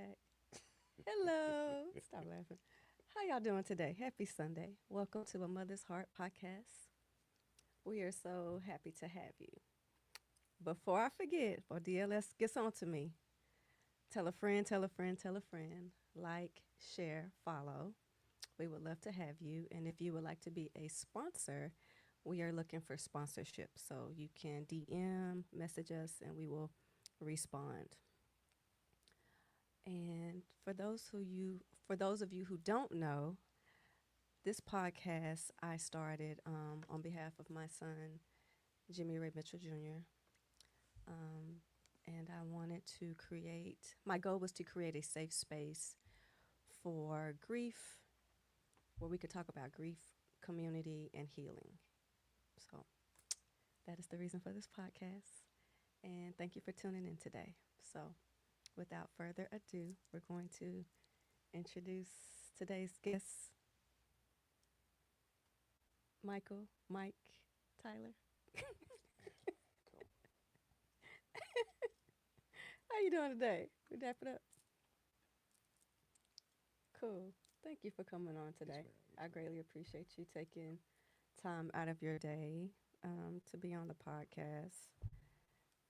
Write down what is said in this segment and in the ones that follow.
back. Hello. Stop laughing. How y'all doing today? Happy Sunday. Welcome to a Mother's Heart podcast. We are so happy to have you. Before I forget, or DLS gets on to me, tell a friend, tell a friend, tell a friend. Like, share, follow. We would love to have you. And if you would like to be a sponsor, we are looking for sponsorship. So you can DM, message us, and we will respond. And for those of you who don't know, this podcast I started on behalf of my son, Jimmy Ray Mitchell Jr. Um, and I wanted to create. My goal was to create a safe space for grief, where we could talk about grief, community, and healing. So that is the reason for this podcast. And thank you for tuning in today. So without further ado, we're going to introduce today's guest, Mike, Tyler. How you doing today? We dap it up. Cool. Thank you for coming on Yes, today. ma'am. Yes, I ma'am. greatly appreciate you taking time out of your day to be on the podcast.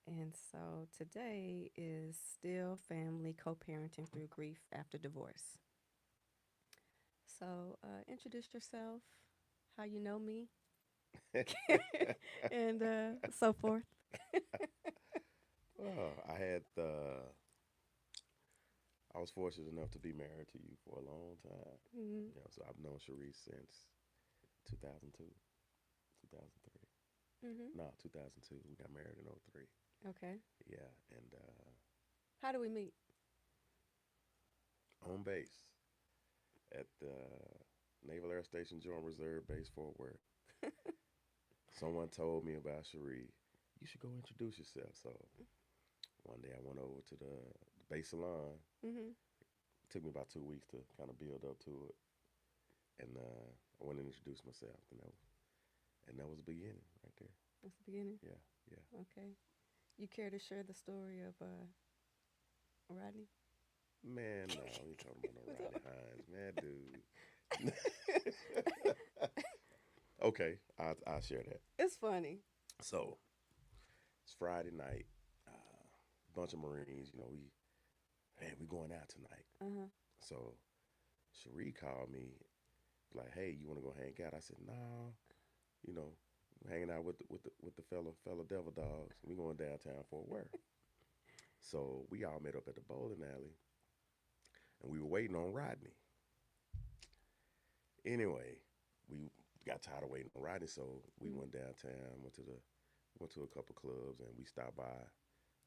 And so today is still family co-parenting through grief after divorce. So introduce yourself, how you know me, and so forth. Oh, I was fortunate enough to be married to you for a long time. Mm-hmm. So I've known Cherise since 2002, 2003. Mm-hmm. No, 2002. We got married in '03. Okay. Yeah, and How do we meet? on base at the Naval Air Station Joint Reserve Base Fort Worth. Someone told me about Cherie. You should go introduce yourself. So one day I went over to the base salon. Mm-hmm. It took me about 2 weeks to kind of build up to it. And I went and introduced myself, and that was the beginning right there. That's the beginning. Yeah, yeah. Okay. You care to share the story of Rodney? Man, no, you talking about no What's Rodney up? Hines, man, dude. Okay, I'll share that. It's funny. So it's Friday night. Bunch of Marines, man, we going out tonight. Uh huh. So Cherie called me like, hey, you want to go hang out? I said, no, you know, hanging out with the fellow devil dogs. We going downtown Fort Worth. So we all met up at the bowling alley, and we were waiting on Rodney. Anyway, we got tired of waiting on Rodney, so we Mm-hmm. went downtown, went to a couple clubs, and we stopped by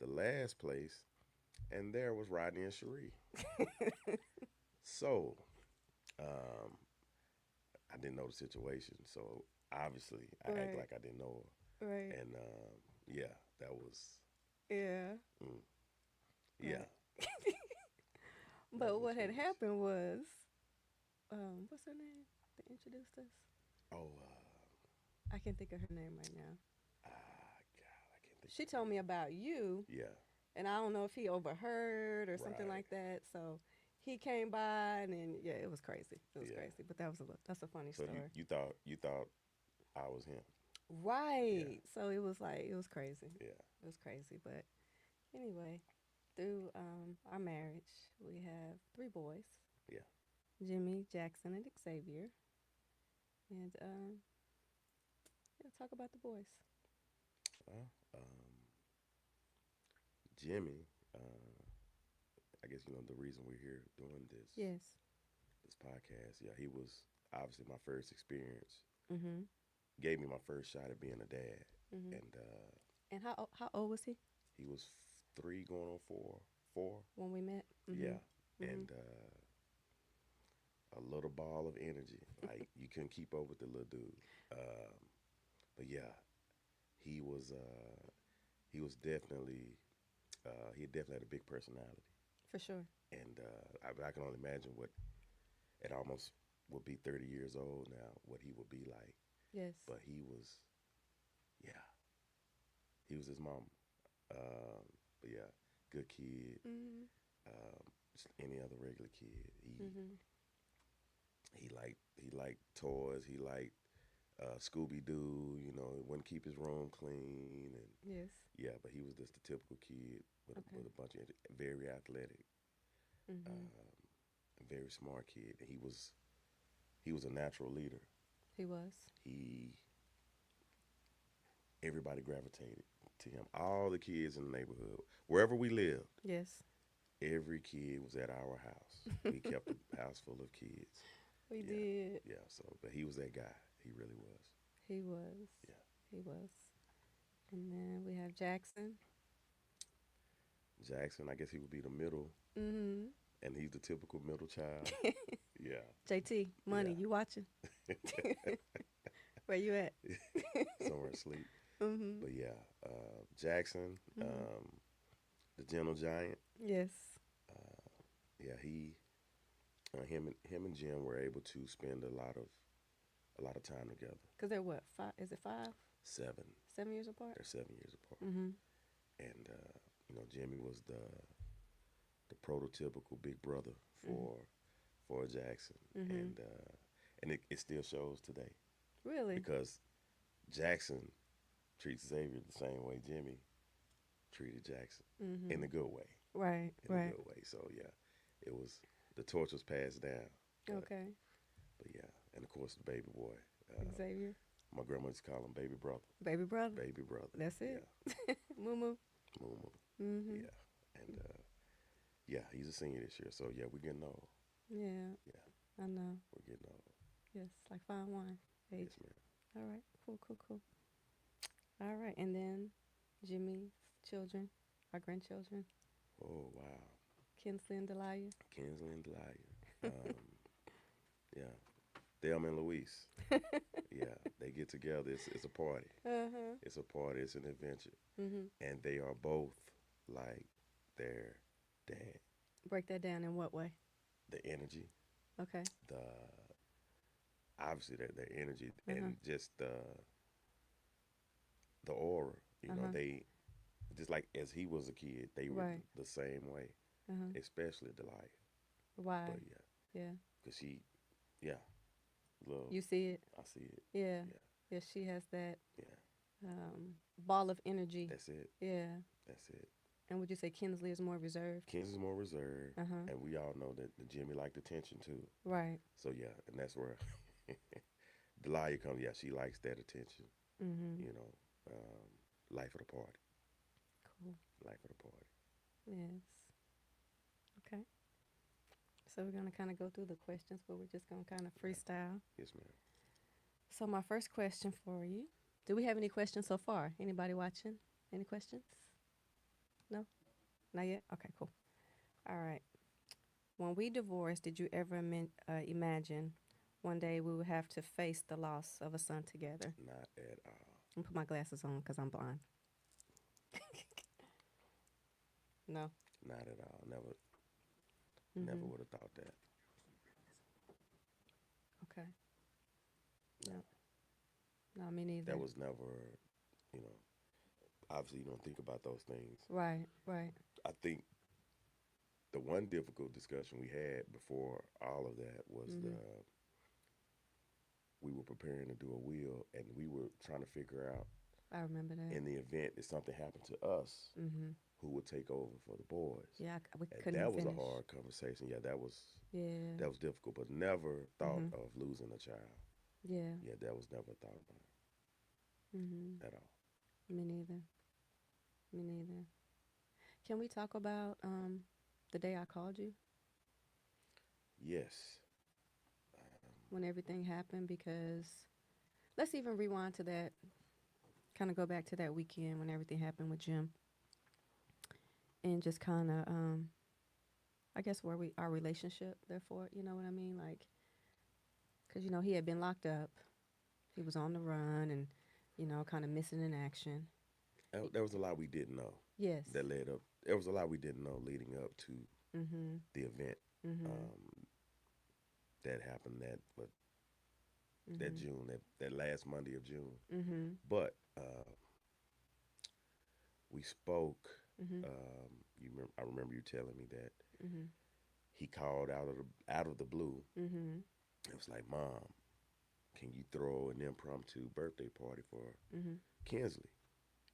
the last place, and there was Rodney and Cherie. So um, I didn't know the situation, so obviously I act Right. like I didn't know Right. her, and yeah, that was Yeah. mm, yeah, Right. that But was what had Cherie's. happened was, what's her name that introduced us? Oh, I can't think of her name right now. God, I can't think She of her told me name. about you, Yeah, and I don't know if he overheard or something right. like that. So he came by, and then yeah, it was crazy. It was Yeah. crazy. But that's a funny So you story. you thought you thought I was him. Yeah, Right. So it was crazy. yeah, It was crazy. But anyway, through our marriage, we have three boys: yeah. Jimmy, Jackson, and Xavier. And yeah, talk about the boys. Well, Jimmy, uh, I guess the reason we're here doing Yes. this podcast. Yeah, he was obviously my first experience. Mhm. Gave me my first shot at being a dad, Mhm. and And how old was he he was 3 going on 4, 4. when we met? Mhm. Yeah, Mhm. and a little ball of energy. Like you couldn't keep up with the little dude. Um, but yeah, he was uh, he was definitely he definitely had a big personality, For sure. and I can only imagine what at almost would be 30 years old now, what he would be like. Yes. But yeah, he was his mom. Um, but yeah, good kid. Mhm. Just any other regular kid. Mhm. He liked toys. He liked Scooby Doo. He wouldn't keep his room clean, and Yes. yeah, but he was just a typical kid with Okay. a bunch of very athletic, Mhm. um, very smart kid. And he was a natural leader. He was. He Everybody gravitated to him. All the kids in the neighborhood, wherever we lived, Yes. every kid was at our house. We kept a house full of kids. We Yeah, did. yeah. So, but he was that guy. He really was. He was. Yeah. He was. And then we have Jackson. Jackson, I guess he would be the middle, Mhm. and he's the typical middle child. Yeah, JT, money, yeah. you watching? Where you at? Somewhere asleep. Mhm. But yeah, Jackson, Mhm. the gentle giant. Yes. Uh, yeah, him and Jim were able to spend a lot of time together. Cause they're what? Five? Is it five? 7. 7 years apart? They're 7 years apart, Mhm. and Jimmy was the prototypical big brother Mhm. for Jackson, Mhm. and it still shows today Really? because Jackson treats Xavier the same way Jimmy treated Jackson, in a Mhm. good way, Right. in a Right. good way. So yeah, it was the torch was passed down, but Okay. but yeah, and of course the baby boy. Uh, Xavier, my grandma used to call him baby brother, baby brother. baby brother. That's it. Yeah, Moo moo. moo moo. Mhm. Yeah, and yeah, he's a senior this year. So yeah, we're getting old. Yeah, Yeah, I know. we're getting old. Yes, like fine wine age. Yes, ma'am. All right. Cool. Cool. Cool. All right. And then Jimmy's children, our grandchildren, Oh wow, Kinsley and Delia. Kinsley and Delia. Yeah, Thelma and Louise. Yeah, they get together. It's a party. Uh-huh. It's a party. It's an adventure, Mhm. and they are both like their dad. Break that down in what way? The energy, Okay. the obviously their energy, Uh-huh. and just the aura. Uh-huh. They just like as he was a kid, they were Right. the same way, Uh-huh. especially Delia. But Why? yeah, Yeah. cause yeah, love. You see it? I see it. Yeah. Yeah, Yeah, she has that yeah. ball of energy. That's it. Yeah. That's it. And would you say Kinsley is more reserved? Kings is more reserved, Uh-huh. and we all know that the Jimmy liked attention too. Right. So yeah, and that's where Delia comes. Yeah, she likes that attention. Mhm. You know, life of the party. Cool. Life of the party. Yes. Okay. So we're gonna kind of go through the questions, but we're just gonna kind of Yeah. freestyle. Yes, ma'am. So my first question for you: do we have any questions so far? Anybody watching? Any questions? No, not yet. Okay, cool. All right. When we divorced, did you ever imagine one day we would have to face the loss of a son together? Not at all. I'm put my glasses on because I'm blind. No. Not at all. Never, never Mhm. would have thought that. Okay. No, No. No, me that neither. was never. You know, obviously you don't think about those things. Right. Right. I think the one difficult discussion we had before all of that was Mhm. we were preparing to do a will, and we were trying to figure out I remember that. in the event that something happened to us, Mhm. who would take over for the boys. Yeah, we And couldn't even that was a finish. hard conversation. Yeah, that was Yeah. that was difficult, but never thought Mhm. of losing a child. Yeah. Yeah, that was never thought about Mhm. at all. Me neither. Me neither. Can we talk about the day I called you Yes. when everything happened? Because let's even rewind to that. Kind of go back to that weekend when everything happened with Jim, and just kind of I guess where we our relationship. Therefore, you know what I mean? Like, because he had been locked up, he was on the run, and kind of missing in action. There was a lot we didn't know Yes. that led up. There was a lot we didn't know leading up to Mhm. the event Mhm. um, that happened that Mhm. June, that last Monday of June. Mhm. But we spoke Mhm. I remember you telling me that Mhm. he called out of the blue. Mhm. It was like, Mom, can you throw an impromptu birthday party for Mhm. Kinsley?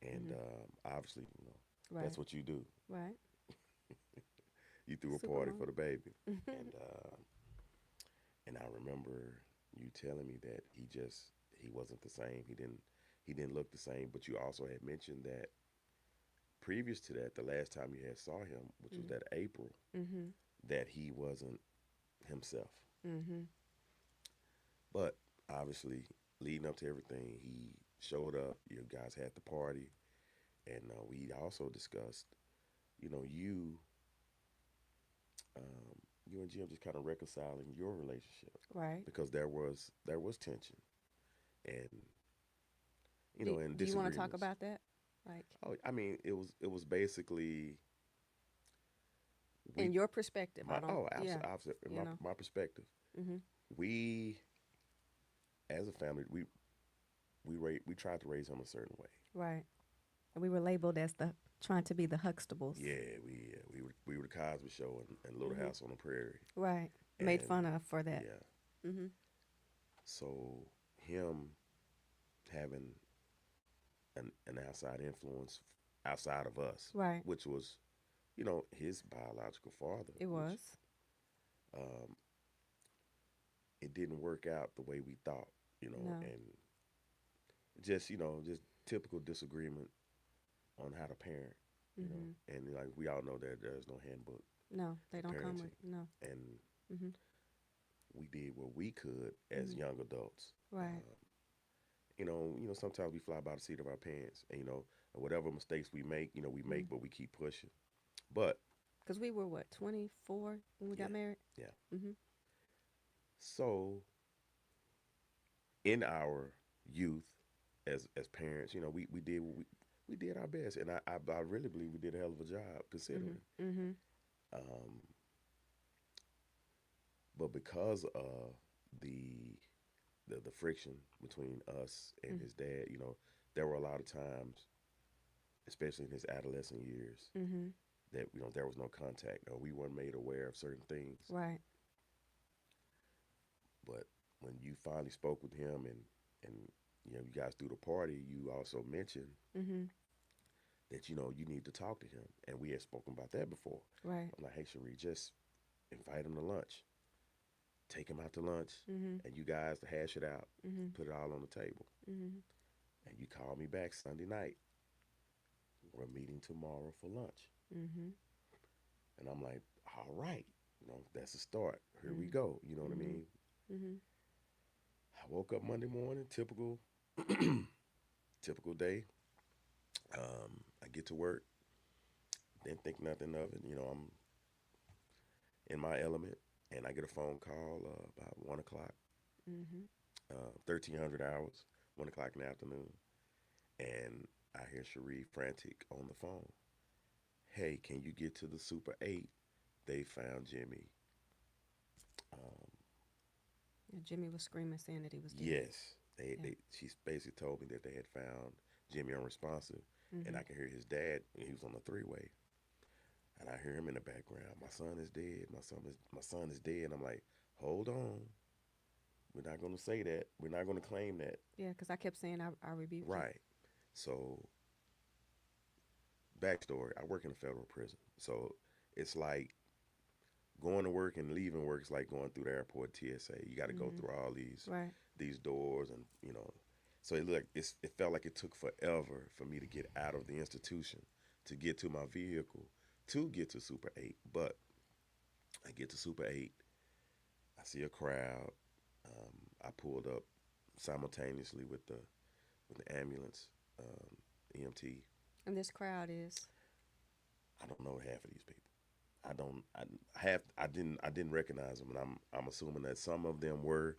And Mhm. obviously, Right. that's what you do. Right. You threw a Super party mom. for the baby, Mhm. and and I remember you telling me that he wasn't the same. He didn't look the same. But you also had mentioned that previous to that, the last time you had saw him, which was Mhm. that April, Mhm. that he wasn't himself. Mhm. But obviously, leading up to everything, he showed up. You guys had the party, and we also discussed, you know, you and Jim just kind of reconciling your relationship Right. because there was tension and and Do you want to talk disagreements. about that? Like Oh, I mean, it was basically in we your perspective. my I don't. oh Yeah. absolutely in You know. my perspective, Mhm. we as a family we tried to raise him a certain way. Right. We were labeled as the trying to be the Huxtables. We were the Cosby Show and Little Mhm. House on the Prairie, Right. Made and fun of for that. yeah, Mhm. so him having an outside influence outside of us, Right. which was his biological father, It which was. um, it didn't work out the way we thought, No. and just typical disagreement on how to parent, Mhm. and like we all know that there's no handbook No, they for don't come with parenting, no. and Mhm. we did what we could as Mhm. young adults. Right. Sometimes we fly by the seat of our pants, and whatever mistakes we Mhm. make, but we keep pushing. But Cuz we were what, 24 when we got yeah, married? yeah. Mhm. So in our youth, as parents, we did our best, and I really believe we did a hell of a job Mhm. considering. Mhm. Um, but because of the the friction between us and Mhm. his dad, there were a lot of times, especially in his adolescent years, Mhm. that there was no contact or we weren't made aware of certain things. Right. But when you finally spoke with him and you guys threw the party, you also mentioned Mhm. that you need to talk to him, and we had spoken about that before. Right. I'm like, hey, Cherie, just invite him to lunch, take him out to lunch, Mhm. and you guys hash it out, Mhm. put it all on the table. Mhm. And you called me back Sunday night. We're meeting tomorrow for lunch, Mhm. and I'm like, all right, that's a start. Here we Mhm. go. You know what I Mhm. mean? Mhm. I woke up Monday morning, typical, typical day. I get to work, didn't think nothing of it. I'm in my element, and I get a phone call about 1 o'clock, Mhm. 1300 hours, 1 o'clock in the afternoon, and I hear Cherie frantic on the phone. Hey, can you get to the Super 8? They found Jimmy. Um, And Jimmy was screaming saying that he was dead. yes, Yeah. she basically told me that they had found Jimmy unresponsive, and I Mhm. can hear his dad. He was on the three-way, and I hear him in the background. My son is dead. My son is dead. And I'm like, hold on. We're not going to say that. We're not going to claim that. Yeah, cuz I kept saying I rebuke you. Right. So, backstory: I work in a federal prison, so it's like going to work and leaving work is like going through the airport TSA. You got to go Mhm. through all these Right. doors, and so it felt like it took forever for me to get out of the institution to get to my vehicle to get to Super 8. But I get to Super 8, I see a crowd. I pulled up simultaneously with the ambulance, EMT. And this crowd is I don't know half of these people. I don't. I didn't recognize them, and I'm assuming that some of them were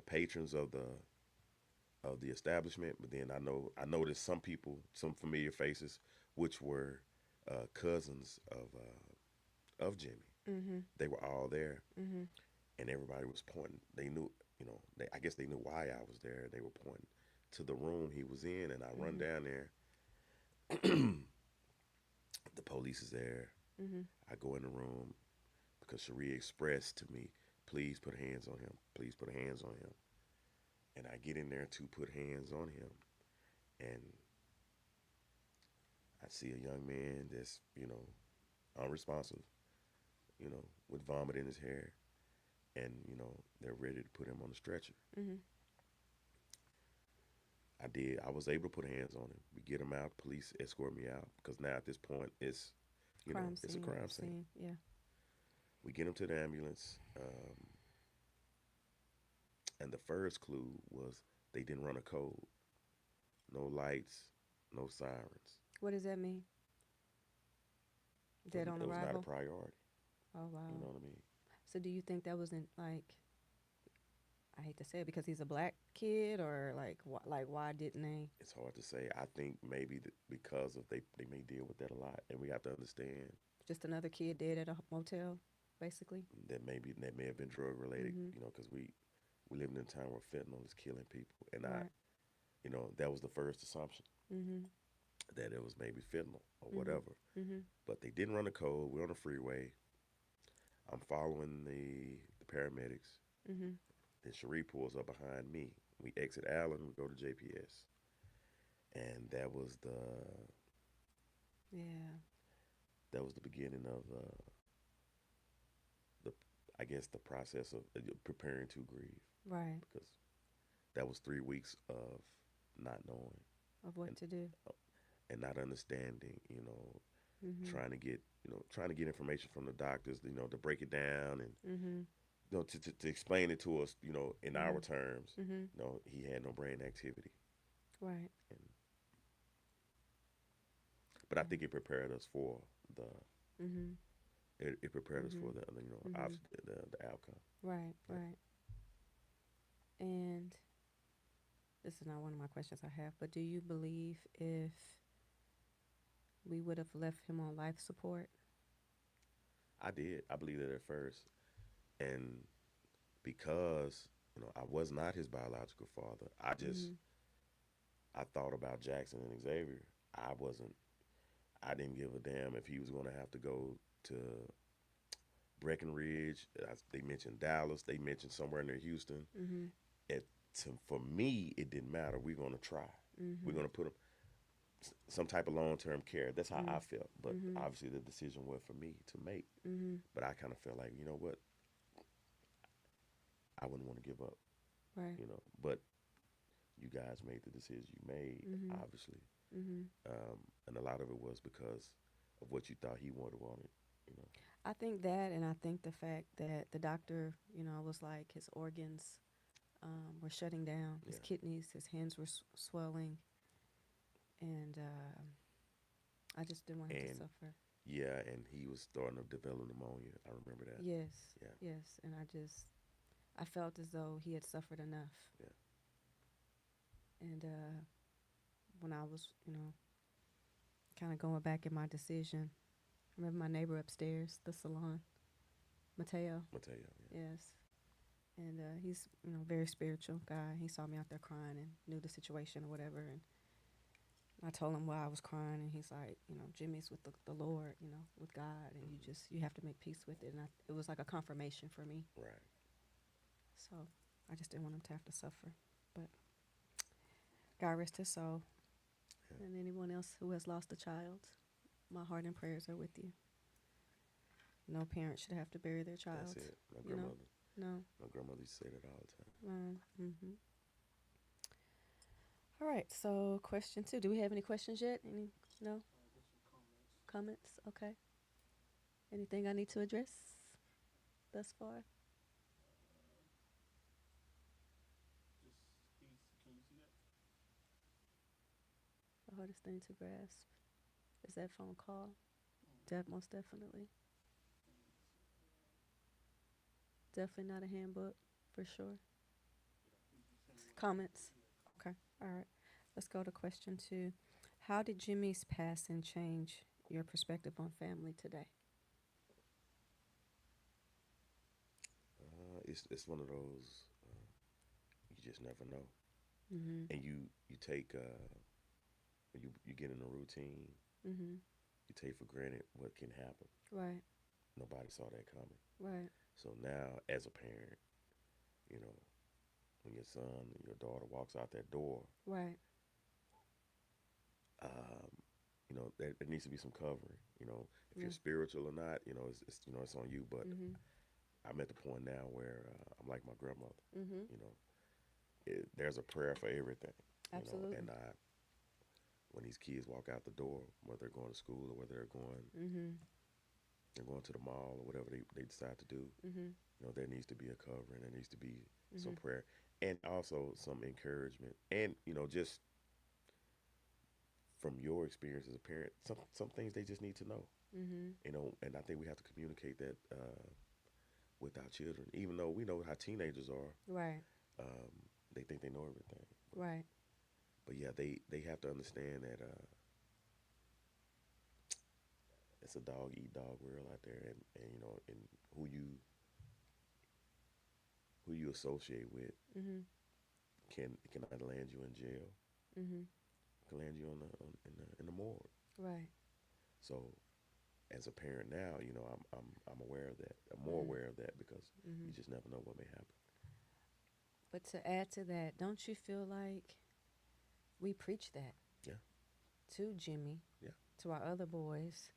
patrons of the establishment. But then I noticed some people, some familiar faces, which were cousins of Jimmy. mhm. They were all there, Mhm. and everybody was pointing. They knew, I guess they knew why I was there. They were pointing to the room he was in, and I run Mhm. down there, The police is there. Mhm. I go in the room because Cherie expressed to me, please put hands on him. Please put hands on him. And I get in there to put hands on him. And I see a young man that's, unresponsive, with vomit in his hair. And, they're ready to put him on the stretcher. Mhm. I did. I was able to put hands on him. We get him out. Police escort me out because now at this point Crime it's a scene. crime scene. Yeah. We get him to the ambulance, and the first clue was they didn't run a code. No lights, no sirens. What does that mean? Dead on It was not a arrival. priority. Oh You wow. know what I mean? So do you think that wasn't like, I hate to say it, because he's a black kid, or like why didn't they? It's hard to say. I think maybe that because of they may deal with that a lot, and we have to understand Just another kid dead at a motel, basically. that maybe that may have been drug related. Mhm. Because we live in a time where fentanyl is killing people, and Right. that was the first assumption Mhm. that it was maybe fentanyl or Mhm. whatever. Mhm. But they didn't run the code. We're on the freeway. I'm following the paramedics. Mhm. Then Cherie pulls up behind me. We exit Allen. We go to JPS, and Yeah. that was the beginning of the I guess the process of preparing to grieve Right. because that was 3 weeks of not knowing Of what and to do. and not understanding. Mhm. Trying to get information from the doctors. To break it down and Mhm. to explain it to us. In our Mhm. terms. Mhm. He had no brain activity, Right. and but I Right. think it prepared us for the Mhm. it prepared us for Mhm. Mhm. obviously the outcome. Right. Yeah. Right. And this is not one of my questions I have, but do you believe if we would have left him on life support? I did. I believe that at first, and because I was not his biological father, Mhm. I thought about Jackson and Xavier. I wasn't. I didn't give a damn if he was going to have to go to Breckenridge. They mentioned Dallas. They mentioned somewhere near Houston. Mhm. It, for me, it didn't matter. We're going to try. We're Mhm. going to put him some type of long term care. That's how I Mhm. felt. But Mhm. obviously, the decision was for me to make. Mhm. But I kind of felt like, you know what? I wouldn't want to give up. Right. But you guys made the decision you made, Mhm. obviously, Mhm. and a lot of it was because of what you thought he would have wanted. You know, I think that, and I think the fact that the doctor, was like his organs were shutting down, his yeah, kidneys, his hands were swelling, and I just didn't want him to and suffer. yeah, and he was starting to develop pneumonia. I remember that. Yes, Yeah, yes, and I felt as though he had suffered enough. yeah, And when I was, kind of going back in my decision, I remember my neighbor upstairs, the salon, Mateo. Mateo. Yes, and he's, very spiritual guy. He saw me out there crying and knew the situation or whatever, and I told him why I was crying, and he's like, Jimmy's with the Lord, with God, and you have to make peace with it. And it was like a confirmation for me. Right. So I just didn't want him to have to suffer. But God rest his soul. Yeah. And anyone else who has lost a child, my heart and prayers are with you. No parent should have to bury their That's child. it. My You know, grandmother. no. My grandmother used to say that all the time. Mm-hmm. All right. So question 2. Do we have any questions yet? Any? No comments? Okay. Anything I need to address thus far? The hardest thing to grasp is that phone call. Most definitely. Definitely not a handbook, for sure. Comments? Okay. All right. Let's go to question 2. How did Jimmy's passing change your perspective on family today? It's one of those you just never know, Mm-hmm. and you take you get in a routine, Mm-hmm. you take for granted what can happen. Right. Nobody saw that coming. Right. So now, as a parent, you know, when your son or your daughter walks out that door, Right. um, there needs to be some covering. If Yeah. you're spiritual or not, it's on you. But Mhm. I'm at the point now where I'm like my grandmother. Mhm. You know, there's a prayer for everything. Absolutely. And when these kids walk out the door, whether they're going to school or whether Mhm. they're going to the mall or whatever they decide to do, Mhm. there needs to be a covering. There needs to be some Mhm. prayer and also some encouragement. And just from your experience as a parent, some things they just need to know. Mhm. And I think we have to communicate that with our children, even though we know how teenagers are. Right. Um, they think they know everything, Right. but yeah, they have to understand that it's a dog eat dog world out there, and who you associate with Mhm. can either land you in jail, Mhm. can land you in the morgue. Right. So as a parent now, I'm aware of that. I'm more Mhm. aware of that because you Mhm. just never know what may happen. But to add to that, don't you feel like we preach that Yeah, to Jimmy, yeah, to our other boys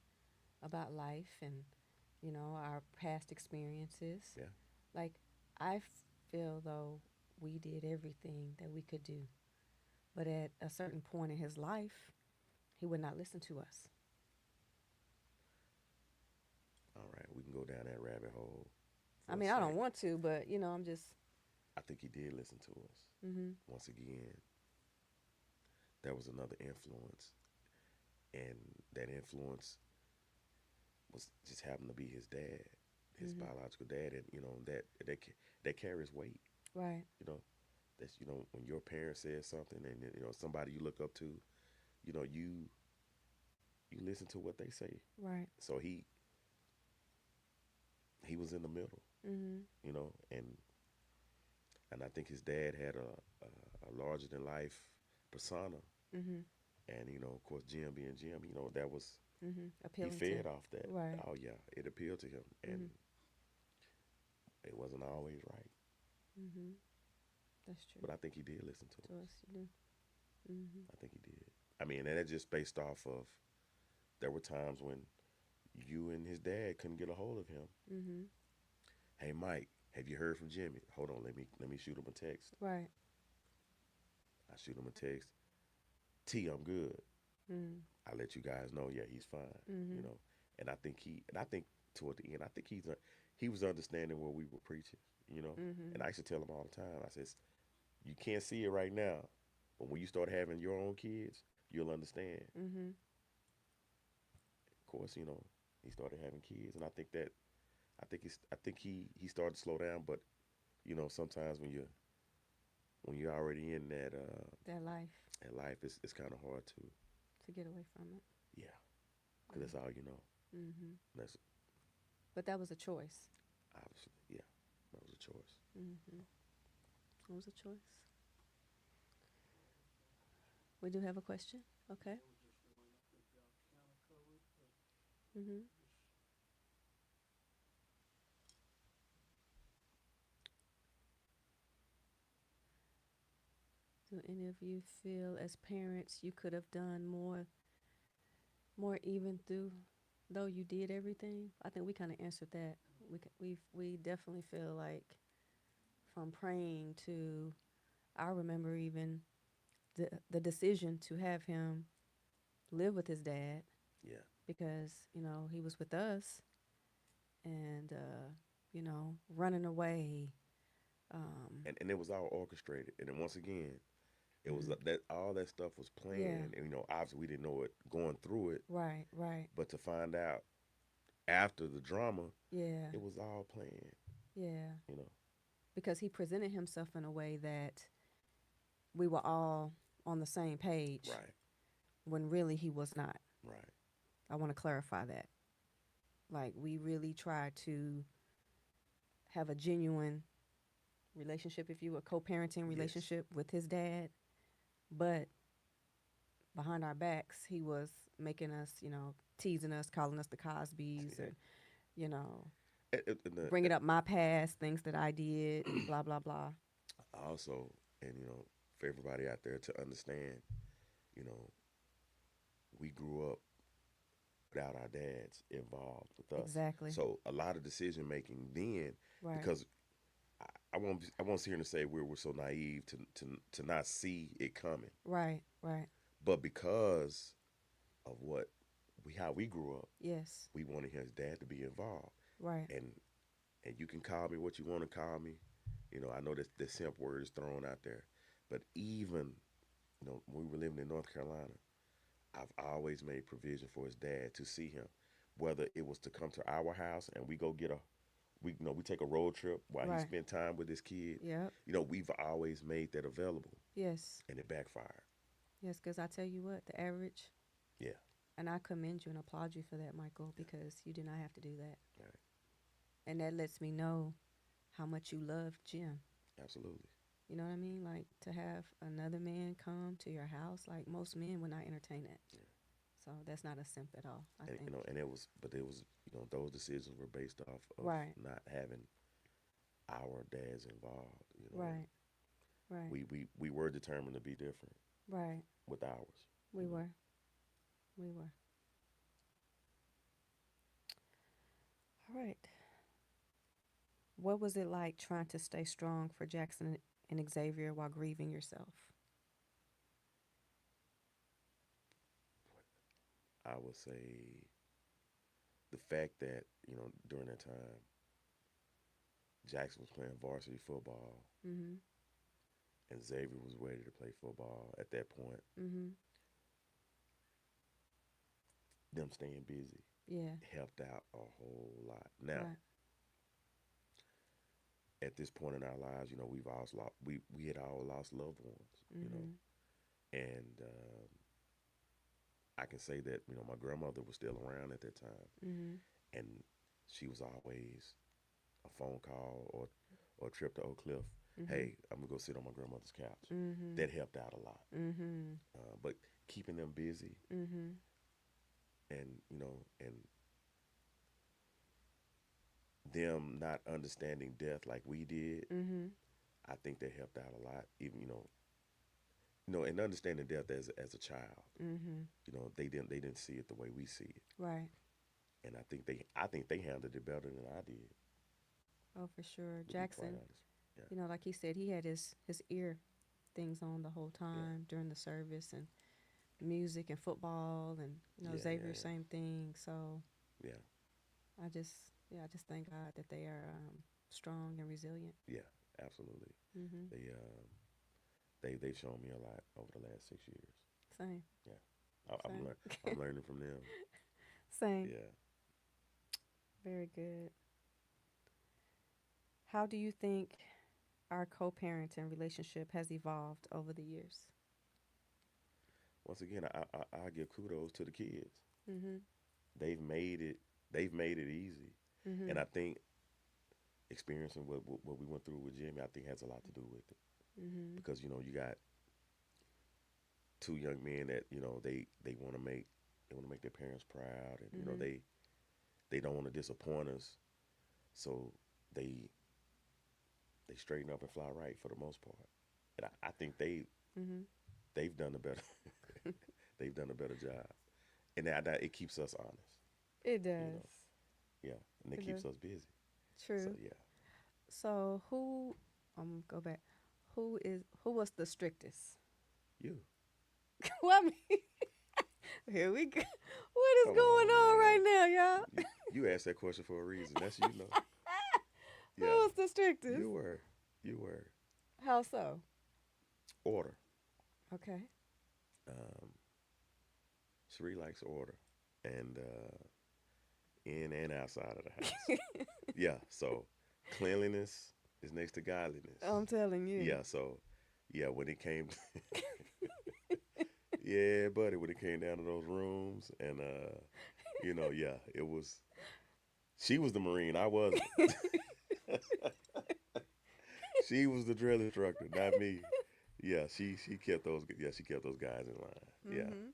about life and our past experiences? yeah. Like I feel though we did everything that we could do, but at a certain point in his life, he would not listen to us. All right, we can go down that rabbit hole I for a mean, I sec. don't want to, but I'm just. I think he did listen to us. Mhm. Once again, there was another influence, and that influence was just happened to be his dad, his Mhm. biological dad, and that carries weight. Right. You know, that's when your parent says something, and somebody you look up to, you listen to what they say. Right. So he was in the middle, Mhm. and I think his dad had a larger than life persona, Mhm. and of course Jim being Jim, that was Mhm. he Appealing to. fed off that. Right. Oh yeah, it appealed to him, and Mhm. it wasn't always right, Mhm. That's true. but I think he did listen to To us. us, you do. Mhm. I think he did. I mean, and that's just based off of there were times when you and his dad couldn't get a hold of him. Mhm. Hey Mike, have you heard from Jimmy? Hold on, let me shoot him a text. Right. I shoot him a text. T, I'm good. Mhm. I let you guys know, yeah, he's fine. You Mhm. know, and I think toward the end, I think he was understanding what we were preaching. And Mhm. I used to tell him all the time. I says, you can't see it right now, but when you start having your own kids, you'll understand. Mhm. Of course, he started having kids, and I think he started to slow down, but sometimes when you're already in That life that life, it's kind of hard to, to get away from it. yeah, because Yeah. that's all you know. Mhm. That's But that was a choice. obviously, yeah, that was a choice. Mhm. It was a choice. We do have a question. Okay. Mhm. Do any of you feel, as parents, you could have done more even through, though you did everything? I think we kind of answered that. We definitely feel like from praying to, I remember even the decision to have him live with his dad Yeah, because he was with us and running away. and it was all orchestrated, and then once again, it was Mhm. that all that stuff was Yeah. planned, and obviously we didn't know it going through it, Right. Right. but to find out after the drama, Yeah. it was all planned. Yeah. You know, Because he presented himself in a way that we were all on the same page right, when really he was not. right, I want to clarify that. Like, we really tried to have a genuine relationship, if you will, co-parenting yes, relationship with his dad, but behind our backs, he was making us, teasing us, calling us the Cosbys, Yeah. and you know, And bringing up my past, things that I did, blah blah blah. also, and for everybody out there to understand, you know, we grew up without our dads involved with us. Exactly. So a lot of decision making then, Right. because I won't sit here and say we're so naive to not see it coming, Right. Right. but because of what we how we grew up, Yes. we wanted his dad to be involved, Right. and you can call me what you want to call me. I know that the simp word is thrown out there, but even when we were living in North Carolina, I've always made provision for his dad to see him, whether it was to come to our house and we go get a we take a road trip while he Right. spent time with his kid. Yep. We've always made that available, Yes. and it backfired. Yes. Because I tell you what, the average, Yeah, and I commend you and applaud you for that, Michael, yeah, because you did not have to do that, right, and that lets me know how much you love Jim. absolutely. You know what I mean? Like to have another man come to your house, like most men would not entertain that. Yeah. So that's not a simp at all, I And think. it was those decisions were based off of Right, not having our dads involved. right, right, We were determined to be different right. with ours. We You know, were. We were. All right. What was it like trying to stay strong for Jackson and Xavier while grieving yourself? I would say the fact that during that time Jackson was playing varsity football Mm-hmm. and Xavier was ready to play football at that point. Mm-hmm. Them staying busy Yeah. helped out a whole lot. Now, Right. at this point in our lives, we had all lost loved ones, Mm-hmm. and I can say that my grandmother was still around at that time, Mm-hmm. and she was always a phone call or a trip to Oak Cliff. Mm-hmm. Hey, I'm gonna go sit on my grandmother's couch. Mm-hmm. That helped out a lot. Mm-hmm. But keeping them busy Mm-hmm. and them not understanding death like we did, Mm-hmm. I think that helped out a lot. Even and understanding death as a child, Mm-hmm. they didn't see it the way we see it, Right. and I think they handled it better than I did. Oh, for sure. To be quite Jackson, honest, yeah, like he said, he had his ear things on the whole yeah, time during the service and music and football and yeah, yeah, Xavier yeah, same thing. So yeah, I just thank God that they are strong and resilient. yeah, absolutely. Mhm. They've shown me a lot over the last 6 years. Same. Yeah, Same. I'm learning from them. Same. Yeah. Very good. How do you think our co-parenting relationship has evolved over the years? Once again, I give kudos to the kids. Mhm. They've made it. They've made it easy, and Mhm. I think experiencing what we went through with Jimmy, I think has a lot to do with it Mhm. because you got two young men that they want to make their parents proud, and Mhm. they don't want to disappoint us, so they they straighten up and fly right for the most part, and I think Mhm. they've done a better they've done a better job, and that it keeps us honest, It you does. know, yeah, and it It keeps does. us busy. So True. yeah, So who go back. Who was the strictest? you Well, I mean, here we go. What is come going on, on man. right now, y'all? You asked that question for a reason. That's Who yeah. was the strictest? You were you were How so? order. Okay. Um, Sheree likes order, and in and outside of the house. Yeah, so cleanliness is next to godliness. I'm telling you. Yeah, so yeah, when it came, yeah, buddy, when it came down to those rooms, and yeah, it was she was the Marine, I wasn't. She was the drill instructor, not me. Yeah, she kept those guys in line. Yeah, Mhm.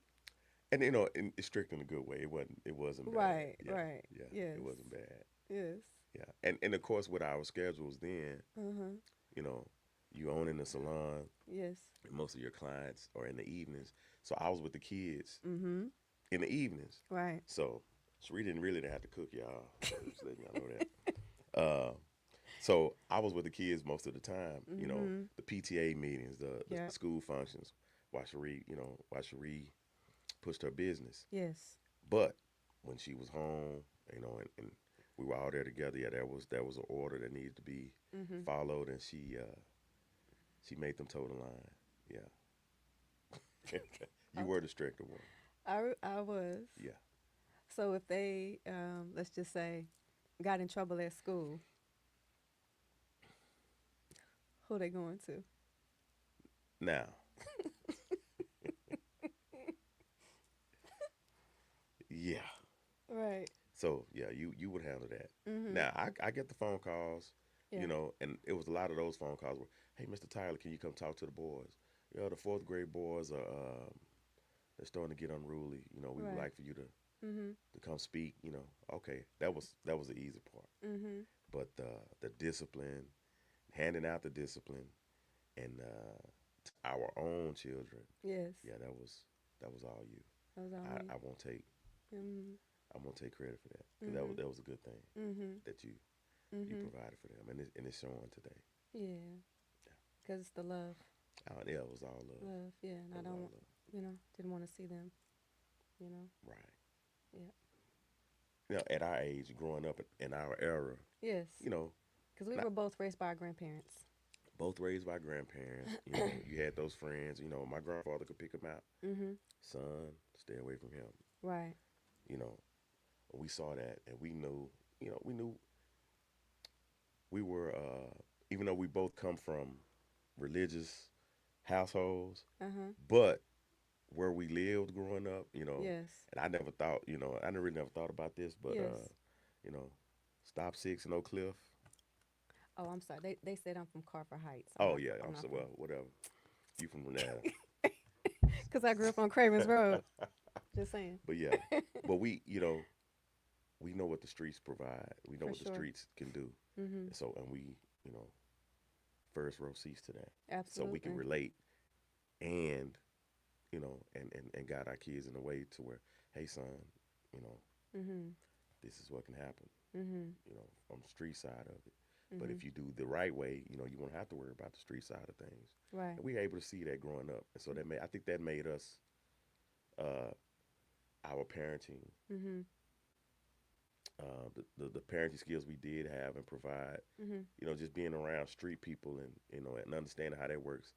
and it's strict in a good way. It wasn't bad. Right, Yeah, right. yeah, Yes. it wasn't bad. Yes. Yeah, and of course with our schedules then, Uh-huh. you know, you own in the salon, Yes. and most of your clients are in the evenings. So I was with the kids Mm-hmm. in the evenings. Right. So Sheree didn't really have to cook, y'all. Just letting y'all know that. So I was with the kids most of the time. Mm-hmm. The PTA meetings, the Yeah. school functions. While Sheree pushed her business. Yes. But when she was home, and we were all there together, yeah, there was an order that needed to be Mm-hmm. followed, and she made them toe the line. Yeah, you were Okay. the stricter one. I was. Yeah. So if they let's just say got in trouble at school, who they going to? Now, yeah. Right. So yeah, you would handle that. Mm-hmm. Now I get the phone calls, Yeah. and it was a lot of those phone calls where, hey, Mr. Tyler, can you come talk to the boys? The fourth grade boys are they're starting to get unruly. We would Right. like for you to Mm-hmm. come speak. Okay, that was the easy part. Mm-hmm. But the discipline, handing out the discipline, and to our own children, Yes. yeah, that was all you. That was all I, me. I won't take Mm-hmm. I won't take credit for that because that was Mm-hmm. that was a good thing Mm-hmm. that you Mm-hmm. provided for them, and it's showing today. Yeah. Cause it's the love. Yeah, it was all love. Love. Yeah. And It I was don't. all love. Didn't want to see them. You know. Right. Yeah. At our age, growing up in our era, Yes. you know, Cause we not were both raised by our grandparents. both raised by grandparents. You had those friends. My grandfather could pick them out. Mm-hmm. Son, stay away from him. Right. You know, we saw that, and we knew we were. Even though we both come from religious households, Uh huh. but where we lived growing up, Yes. and I never thought, I never really never thought about this, but Yes. you know, stop six in Oak Cliff. Oh, I'm sorry. They said I'm from Carver Heights. I'm Oh not. yeah, I'm I'm not so from. well, whatever. You from there. Cause I grew up on Cravens Road. Just saying. But yeah, but we know what the streets provide. We know For what the sure. streets can do. Mm-hmm. And we, first row seats to that. So we can Absolutely. relate and, and guide our kids in a way to where, hey son, you know, Mhm. this is what can happen, Mhm. on the street side of it. But Mhm. if you do the right way, you won't have to worry about the street side of things. Right. And we were able to see that growing up. And so I think that made us, uh, our parenting, Mhm. the parenting skills we did have and provide, Mhm. just being around street people and, and understanding how that works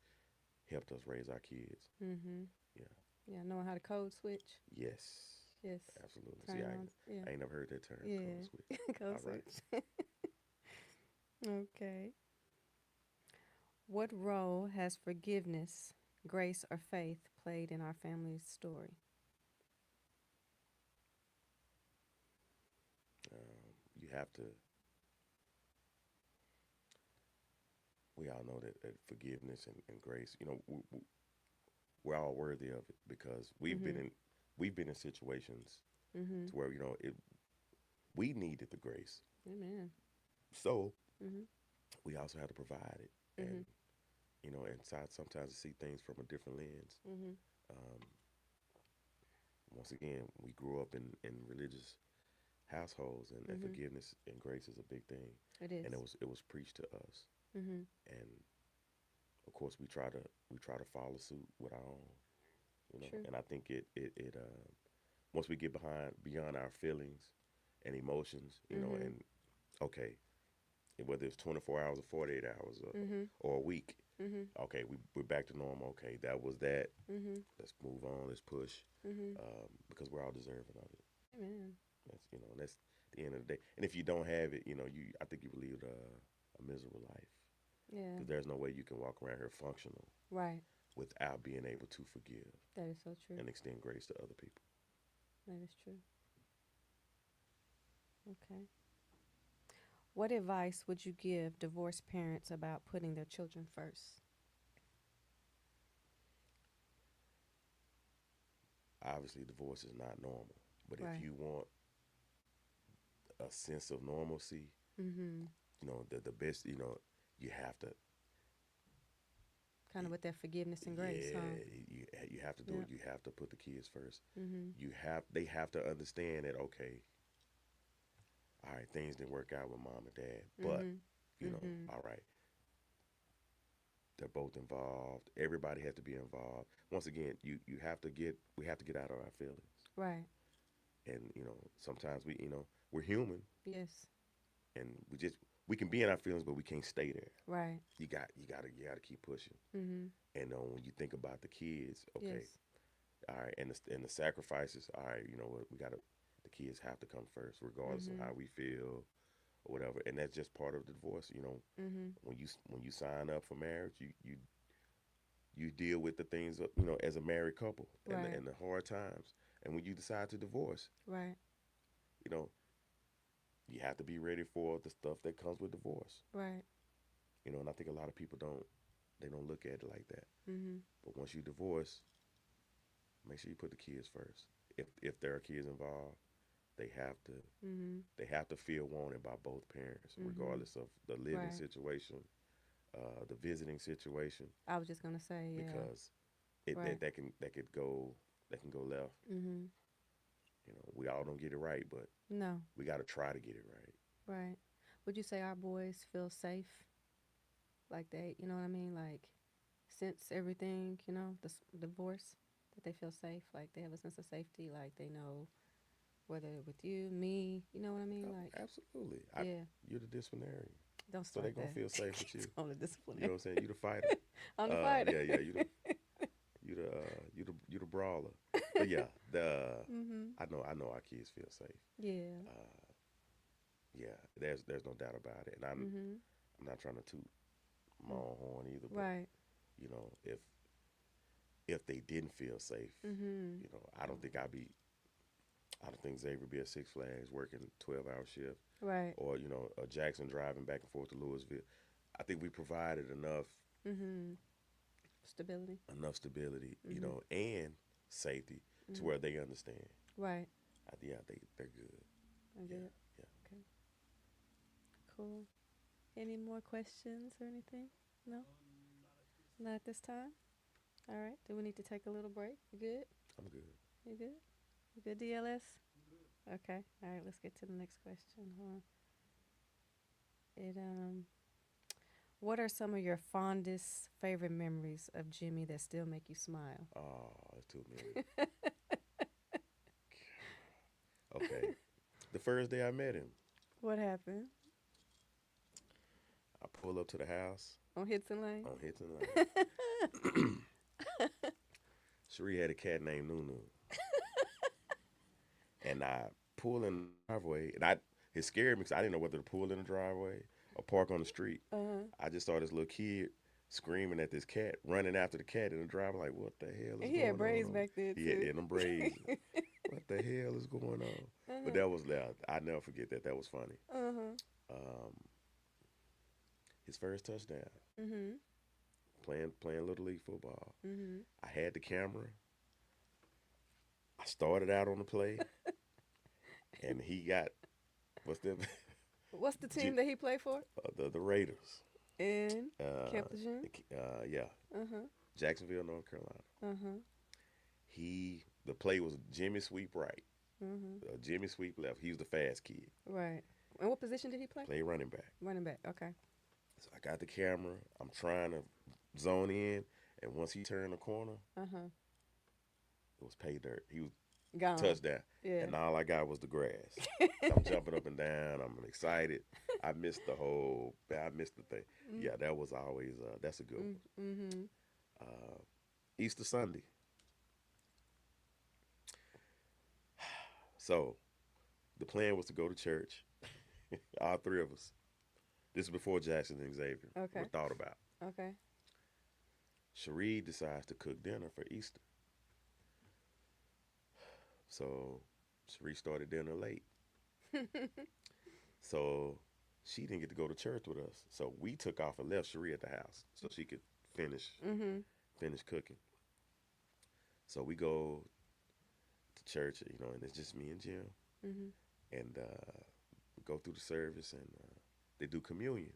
helped us raise our kids. Mhm. Yeah. Yeah, knowing how to code switch. Yes. Yes. Absolutely. See, Turn on. Yeah. I ain't never heard that term, code Yeah. switch. Code All right. switch. Okay. What role has forgiveness, grace, or faith played in our family's story? You have to, we all know that forgiveness and grace, we're all worthy of it because Mhm. we've been in situations Mhm. to where, we needed the grace. Amen. So Mhm. we also had to provide it. And, Mhm. and sometimes to see things from a different lens. Mhm. Um, Once again, we grew up in religious households, and Mhm. forgiveness and grace is a big thing, It and is. it was preached to us, Mhm. and of course we try to follow suit with our own, True. and I think it once we get beyond our feelings and emotions, Mhm. and okay, whether it's 24 hours or 48 hours Mhm. or a week, Mhm. okay, we're back to normal. Okay, that was that. Mhm. Let's move on. Let's push, Mhm. because we're all deserving of it. Amen. That's the end of the day. And if you don't have it, I think you will lead a miserable life Yeah. because there's no way you can walk around here functional Right. without being able to forgive That is so true. and extend grace to other people. That is true. Okay. What advice would you give divorced parents about putting their children first? obviously divorce is not normal. But if Right. you want a sense of normalcy, Mm-hmm. the best, you have to, Kind of with that forgiveness and grace, huh? yeah, you have to do Yep. it. You have to put the kids first. Mm-hmm. They have to understand that, okay, all right, things didn't work out with mom and dad, but Mm-hmm. Mm-hmm. all right, they're both involved. Everybody has to be involved. Once again, you have to get we have to get out of our feelings. Right. And sometimes we're human, Yes. and we can be in our feelings, but we can't stay there. Right. You gotta keep pushing. Mm-hmm. And when you think about the kids, okay, Yes. all right, and the sacrifices, all right, you know what, the kids have to come first, regardless of Mm-hmm. how we feel or whatever. And that's just part of the divorce. Mm-hmm. When you sign up for marriage, you deal with the things, as a married couple, and Right. the hard times. And when you decide to divorce, Right. you know, you have to be ready for the stuff that comes with divorce. Right. And I think a lot of people don't look at it like that. Mm-hmm. But once you divorce, make sure you put the kids first. If there are kids involved, they have to Mm-hmm. they have to feel wanted by both parents, Mm-hmm. regardless of the living Right. situation, the visiting situation, I was just gonna say, yeah. because it Right. that can go left. Mm-hmm. We all don't get it right, but No. we got to try to get it right. Right. Would you say our boys feel safe? Like you know what I mean? Like, since everything, the divorce, that they feel safe. Like they have a sense of safety. Like they know whether with you, me, you know what I mean? Oh, Like, absolutely. yeah. You're the disciplinarian, Don't so they're start gonna that. feel safe with you. On the You know disciplinary. what I'm saying? You the fighter. On the fighter. Yeah, yeah. You the brawler. But yeah, Mm-hmm. I know our kids feel safe. Yeah. Uh, yeah, there's no doubt about it, and Mm-hmm. I'm not trying to toot my own horn either, but Right. if they didn't feel safe, Mm-hmm. I don't think Xavier be at Six Flags working 12-hour shift, Right. or Jackson driving back and forth to Louisville. I think we provided Mm-hmm. Stability. enough stability, Mm-hmm. and safety to Mm-hmm. where they understand. Right. Yeah, they're good. I get Yeah, it. yeah. Okay. Cool. Any more questions or anything? No? Not at this time? All right. Do we need to take a little break? You good? I'm good. You good? You good, DLS? Okay. All right. Let's get to the next question. Hold on. What are some of your fondest favorite memories of Jimmy that still make you smile? Oh, it's too many. Okay. The first day I met him, What happened I pull up to the house on Hitson Lane? on Hinton Lane. Cherie had a cat named Nunu, and I pull in the driveway, and it scared me because I didn't know whether to pull in the driveway or park on the street. Uh-huh. I just saw this little kid screaming at this cat, running after the cat in the driveway, like, what the hell is And he had going on braids over? back there He had too. in them braids. What the hell is going on? But Uh-huh. that was loud. I never forget that. That was funny. Uh-huh. Um, his first touchdown, Mm-hmm. playing little league football. Mm-hmm. I had the camera. I started out on the play, and he got what's that? What's the team that he played for? The Raiders. In Uh, Camp yeah, Uh-huh. Jacksonville, North Carolina. Uh-huh. The play was Jimmy sweep right, Mm-hmm. Jimmy sweep left. He was the fast kid. Right. And what position did he play? Play running back. Running back. Okay. So I got the camera. I'm trying to zone in, and once he turned the corner, Uh-huh. it was pay dirt. He was Gone. touchdown, Yeah. and all I got was the grass. So I'm jumping up and down. I'm excited. I missed the thing. Mm. Yeah, that was always that's a good Mm. one. Mm-hmm. Uh, Easter Sunday. So the plan was to go to church. All three of us. This is before Jackson and Xavier Okay. were thought about. Okay. Cherie decides to cook dinner for Easter. So Cherie started dinner late. So she didn't get to go to church with us. So we took off and left Cherie at the house so she could finish Mm-hmm. finish cooking. So we go. church, and it's just me and Jim, Mhm. and we go through the service, and they do communion.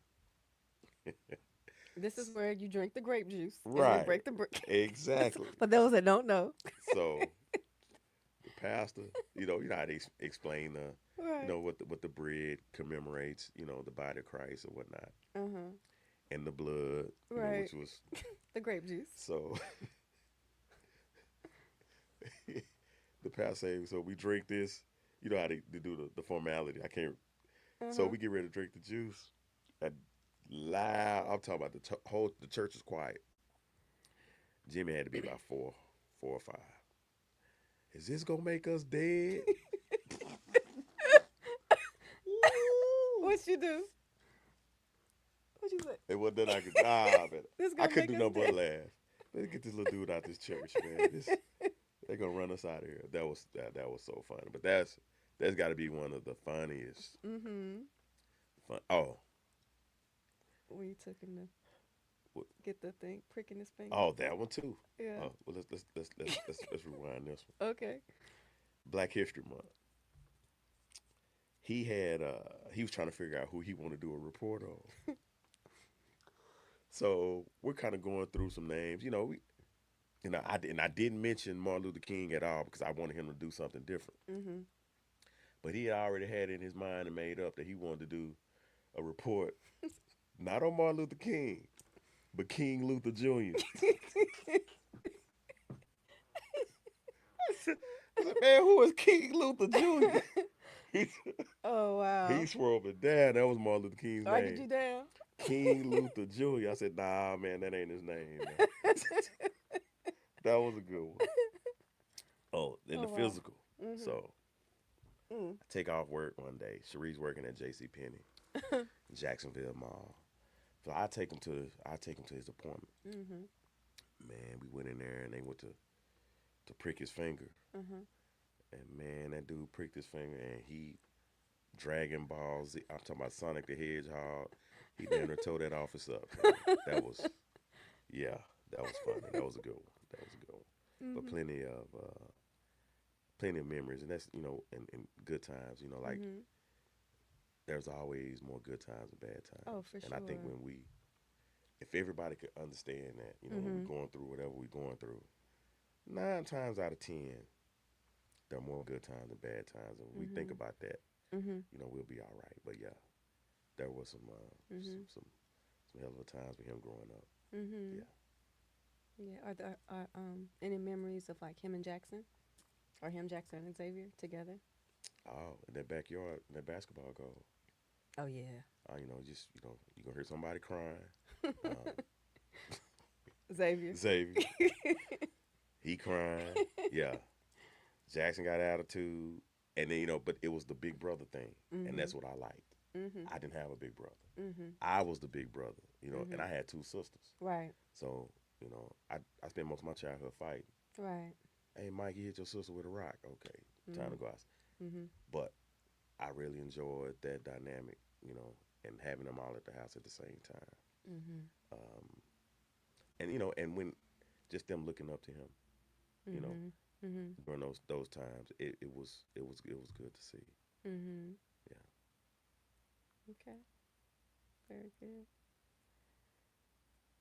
This is where you drink the grape juice and they Right, break the brick. exactly. For those that don't know. So the pastor, how they explain Right. what the bread commemorates, the body of Christ or whatnot, Uh huh. and the blood, Right. which was The grape juice. so. The pastor say, so we drink this. You know how they do the formality. I can't. Uh So huh. we get ready to drink the juice. That loud. I'm talking about whole. The church is quiet. Jimmy had to be about four or five. Is this gonna make us dead? Woo! What you do? What you say? And what then I could man. This I gonna couldn't make do us nothing but dead. laugh. Let's get this little dude out this church, man. They're gonna run us out of here. That was so funny. But that's got to be one of the funniest. Mm-hmm. Fun. Oh, When you took him to get the thing, pricking his finger. oh, that one too. Yeah. Oh, well, let's rewind this one. Okay. Black History Month. He was trying to figure out who he wanted to do a report on. So we're kind of going through some names. I didn't mention Martin Luther King at all because I wanted him to do something different. Mm-hmm. But he had already had in his mind and made up that he wanted to do a report not on Martin Luther King, but King Luther Jr. I said, man, who is King Luther Jr.? He, Oh he wow. swore up and down that was Martin Luther King's Argued name. you down. King Luther Jr. I said, nah, man, that ain't his name, man. That was a good one. Oh, in Oh the wow. physical. Mhm. So Mm. I take off work one day. Cherie's working at J.C. Penney, Jacksonville Mall. So I take him to his appointment. Mhm. Man, we went in there and they went to prick his finger. Mhm. And man, that dude pricked his finger and he Dragon Balls. I'm talking about Sonic the Hedgehog. He damn near tore that office up, man. That was yeah, that was funny. That was a good one. That was a good one. But Mhm. plenty of memories, and that's and good times. Like Mhm. there's always more good times than bad Oh, times. for And I think sure. if everybody could understand that, when Mhm. we're going through whatever we're going through, 9 times out of 10, there are more good times than bad times. And when we think Mhm. about that, Mhm. we'll be all right. But yeah, there was Mhm. some hell of a times with him growing up. Mhm. Yeah. Yeah. Are there any memories of like him and Jackson, or him, Jackson, and Xavier together? Oh, in that backyard, in that basketball goal. Oh yeah. Just you gonna hear somebody crying. Um, Xavier. Xavier, he crying. Yeah, Jackson got attitude, and then but it was the big brother thing, and that's Mhm. what I liked. Mhm. I didn't have a big brother. Mhm. I was the big brother, and Mhm. I had two sisters. Right. So I spent most of my childhood fighting. Right. Hey, Mike, you hit your sister with a rock. Okay, time to Mhm. go out. Mhm. But I really enjoyed that dynamic, and having them all at the house at the same time. Mhm. Um, and and when just them looking up to him, you know, Mhm. Mhm. during those times, it was good to see. Mhm. Yeah. Okay. Very good.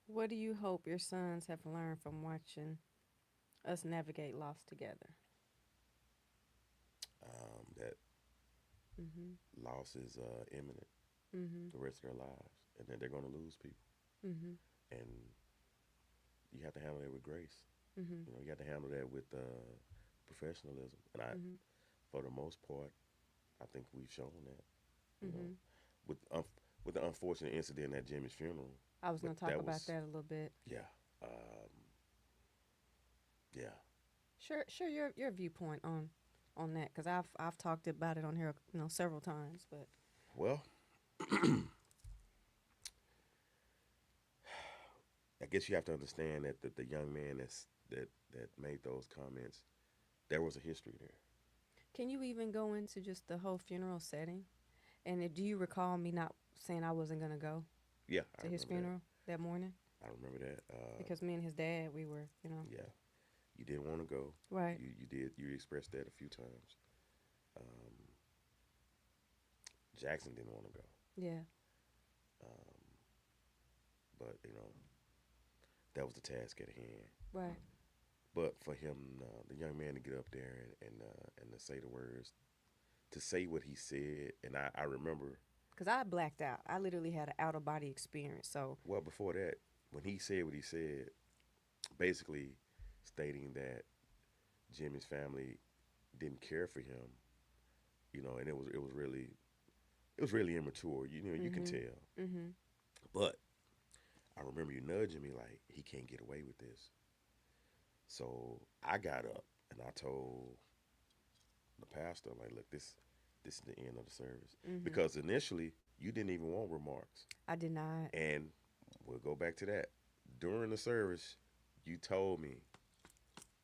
What do you hope your sons have learned from watching us navigate loss together? That Mhm. loss is imminent Mhm. the rest of their lives, and then they're going to lose people, Mhm. and you have to handle that with grace. Mhm. You have to handle that with professionalism, and Mhm. for the most part, I think we've shown that. You know, Mhm. with with the unfortunate incident at Jimmy's funeral, I was but gonna talk that about was that a little bit. yeah, um, yeah. Share your viewpoint on that, because I've talked about it on here, several times. But Well, I guess you have to understand that the young man that made those comments, there was a history there. can you even go into just the whole funeral setting? And do you recall me not saying I wasn't gonna go Yeah, I to his remember that. funeral that morning? I remember that. Because me and his dad, we were. Yeah, You didn't want to go. Right. You expressed that a few times. Um, Jackson didn't want to go. Yeah. Um, but that was the task at hand. Right. But for him, the young man, to get up there and to say the words, to say what he said, and I remember. Because I blacked out. I literally had an out of body experience. So, Well, before that, when he said what he said, basically stating that Jimmy's family didn't care for him, and it was really immature. You can mm-hmm. tell. Mm-hmm. But I remember you nudging me like he can't get away with this. So I got up and I told the pastor, like, look, this is the end of the service, Mm-hmm. because initially you didn't even want remarks, I did not. and we'll go back to that. During the service, you told me,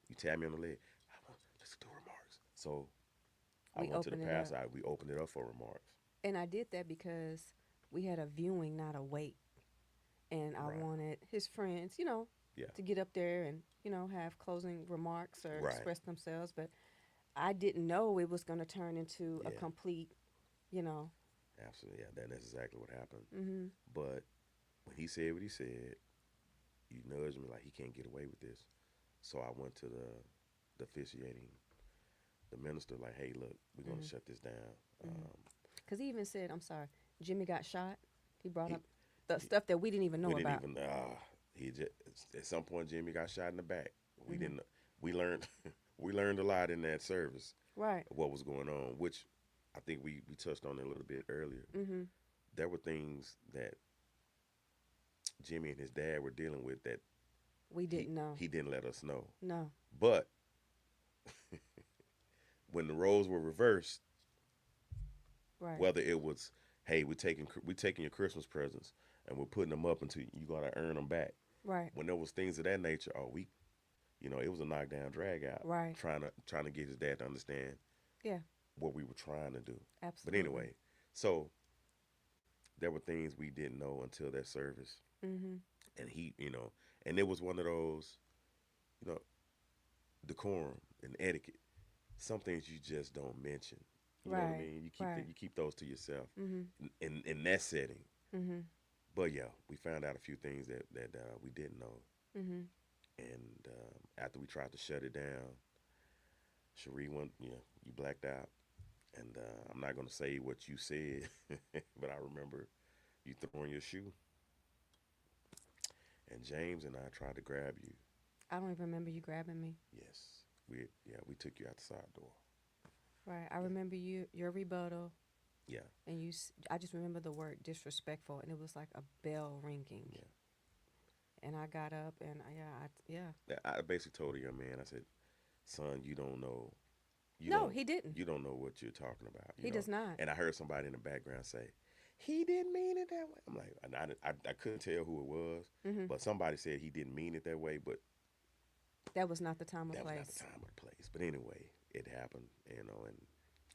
you tapped me on the leg, let's do remarks. So I We went to the opened it up. pastor. We opened it up for remarks. And I did that because we had a viewing, not a wait. And I Right. wanted his friends, Yeah. to get up there and, have closing remarks or Right. express themselves. But I didn't know it was going to turn into a Yeah. complete, you know. Absolutely. Yeah. That's exactly what happened. Mm-hmm. But when he said what he said, you nudged me like he can't get away with this. So I went to the officiating, the minister, like, hey, look, we're gonna Mm-hmm. shut this down. Mm-hmm. Um, Because he even said, I'm sorry, Jimmy got shot. He brought he, up the he stuff that we didn't even we know didn't about. even he just at some point Jimmy got shot in the back. We Mm-hmm. didn't. We learned we learned a lot in that service Right. of what was going on, which I think we touched on it a little bit earlier. Mm-hmm. There were things that Jimmy and his dad were dealing with that We he didn't know. he didn't let us know. No. But when the roles were reversed, Right. whether it was, hey, we taking your Christmas presents and we're putting them up until you gotta earn them back. Right. When there was things of that nature, it was a knockdown drag out, Right. trying to get his dad to understand Yeah. what we were trying to do. But Absolutely. anyway, so there were things we didn't know until that service, Mm-hmm. and and it was one of those, you know, decorum and etiquette. Some things you just don't mention. You know what I Right. mean? Right. You keep those to yourself Mm-hmm. in that setting. Mm-hmm. But yeah, we found out a few things that we didn't know, Mm-hmm. and after we tried to shut it down, Cherie went, you blacked out, and I'm not gonna say what you said, but I remember you throwing your shoe, and James and I tried to grab you. I don't even remember you grabbing me. Yes, we took you out the side door. Right. I Yeah, remember your rebuttal, yeah, and I just remember the word disrespectful, and it was like a bell ringing. yeah. And I got up, and yeah. I basically told the young man, I said, "Son, you No, don't, he didn't. you don't know what you're talking about, He does not. And I heard somebody in the background say, "He didn't mean it that way." I'm like, and I couldn't tell who it was, Mm-hmm. but somebody said he didn't mean it that way, but That was not the time or that was not the place. time or the place. But anyway, it happened, and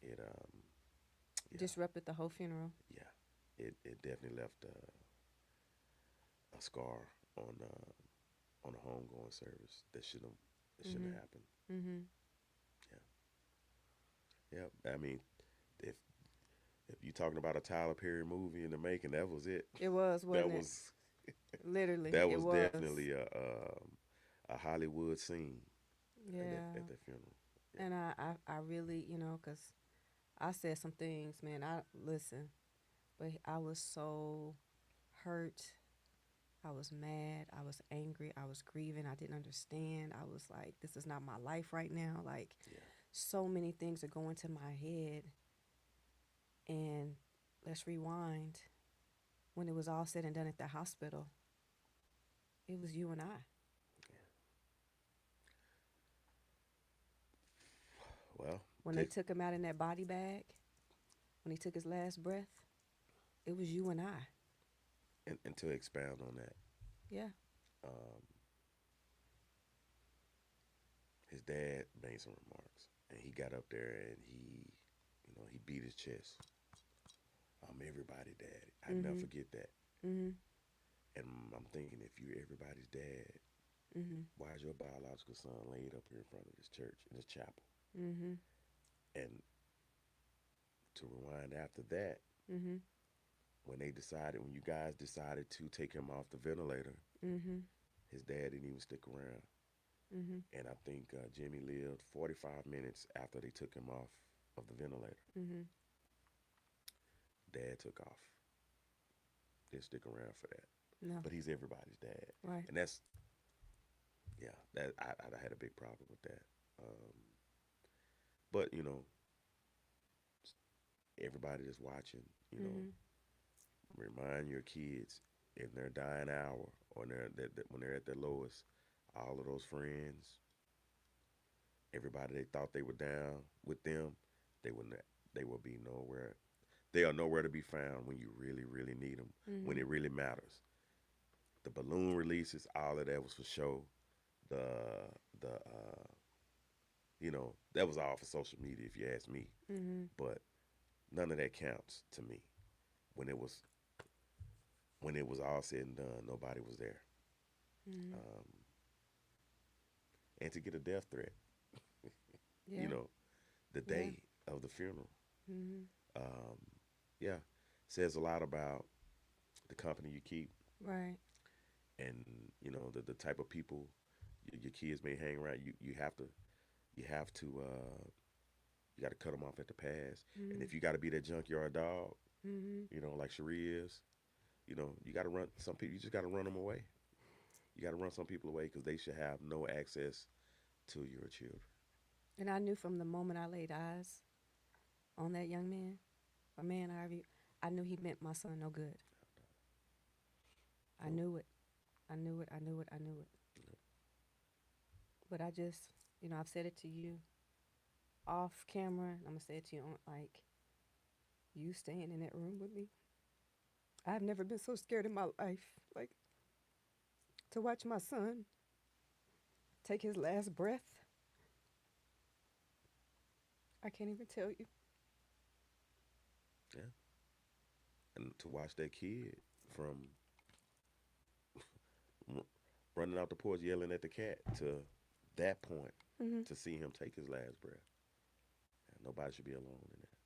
it yeah, Disrupted the whole funeral. yeah, it definitely left a scar on a homegoing service that shouldn't Mm-hmm. have happened. Mm-hmm. Yeah, yeah. I mean, if if you're talking about a Tyler Perry movie in the making, that was it. It was, That wasn't it? was Literally, that it was was. definitely a Hollywood scene at that Yeah. at that funeral. Yeah, And I really, because I said some things, man. I listen, but I was so hurt. I was mad. I was angry. I was grieving. I didn't understand. I was like, this is not my life right now. Like, yeah, so many things are going to my head. And let's rewind. When it was all said and done at the hospital, it was you and I. yeah. Well, When they take took him out in that body bag, when he took his last breath, it was you and I. and to expound on that, Yeah. um, his dad made some remarks, and he got up there and he beat his chest. I'm everybody dad. I never Mhm. forget that. Mhm. And I'm thinking, if you're everybody's dad, Mhm. Why is your biological son laid up here in front of this church, in this chapel? Mhm. And to rewind after that, Mhm. when you guys decided to take him off the ventilator, Mhm. his dad didn't even stick around. Mhm. And I think Jimmy lived 45 minutes after they took him off of the ventilator. Mhm. Dad took off. Didn't stick around for that. No. But he's everybody's dad. Right. And that's, yeah, that I had a big problem with that. Um, but, everybody that's watching, you know, Mhm. remind your kids in their dying hour or when they're at their lowest, all of those friends, everybody they thought they were down with them, they will not, they will be nowhere. They are nowhere to be found when you really, really need them, when Mhm. it really matters. The balloon releases, all of that was for show. The that was all for social media, if you ask me. Mhm. But none of that counts to me. When it was when it was all said and done, nobody was there. Mhm. Um, and to get a death threat, you Yeah. know, the Yeah. day of the funeral, Mhm. um, yeah, says a lot about the company you keep Right. and the type of people your kids may hang around. You have to you got to cut them off at the pass. And Mhm. if you got to be that junkyard dog, Mhm. like Cherie is, you got to run some people. You just got to run them away. You got to run some people away because they should have no access to your children. And I knew from the moment I laid eyes on that young man, or man, I knew he meant my son no good. I Nope. knew it. I knew it. I knew it. I knew it. Nope. But I just, I've said it to you off camera. I'm gonna say it to you on like you staying in that room with me. I've never been so scared in my life. Like to watch my son take his last breath. I can't even tell you. Yeah. And to watch that kid from r- running out the porch yelling at the cat to that point Mm-hmm. to see him take his last breath. And nobody should be alone